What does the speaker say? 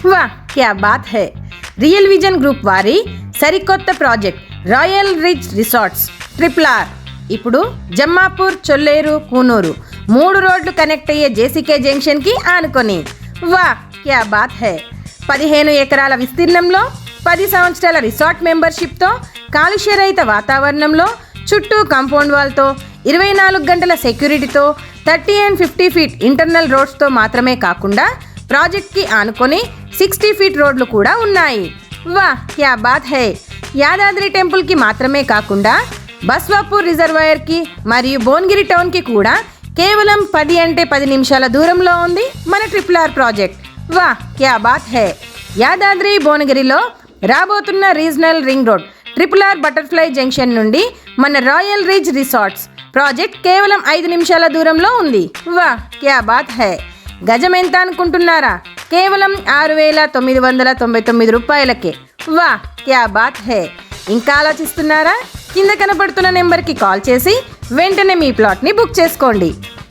వా క్యా బాత్ హై. రియల్ విజన్ గ్రూప్ వారి సరికొత్త project royal rich resorts RRR ఇప్పుడు జమ్మాపూర్, చొల్లేరు, కూనూరు 3 రోడ్లు కనెక్ట్ అయ్యే జేసీకే జంక్షన్కి ఆనుకొని. వా క్యా బాత్ హై. 15 ఎకరాల విస్తీర్ణంలో 10 సంవత్సరాల రిసార్ట్ మెంబర్షిప్తో కాలుష్యరహిత వాతావరణంలో చుట్టూ కాంపౌండ్ వాల్తో 24 గంటల సెక్యూరిటీతో 30 and 50 ఫీట్ ఇంటర్నల్ రోడ్స్తో మాత్రమే కాకుండా ప్రాజెక్ట్కి ఆనుకొని 60 ఫీట్ రోడ్లు కూడా ఉన్నాయి. వా క్యా బాత్ హై. యాదాద్రి టెంపుల్కి మాత్రమే కాకుండా బస్వాపూర్ రిజర్వాయర్కి మరియు భువనగిరి టౌన్కి కూడా కేవలం 10 నిమిషాల దూరంలో ఉంది మన RRR ప్రాజెక్ట్. వా క్యా బాత్ హై. యాదాద్రి భువనగిరిలో రాబోతున్న regional ring road RRR butterfly junction నుండి మన రాయల్ రిచ్ రిసార్ట్స్ ప్రాజెక్ట్ కేవలం 5 నిమిషాల దూరంలో ఉంది. వా క్యా బాత్ హై. గజం ఎంత అనుకుంటున్నారా? కేవలం 6,999 రూపాయలకే. వా క్యా బాత్ హై. ఇంకా ఆలోచిస్తున్నారా? కింద కనపడుతున్న నెంబర్కి కాల్ చేసి వెంటనే మీ ప్లాట్ని బుక్ చేసుకోండి.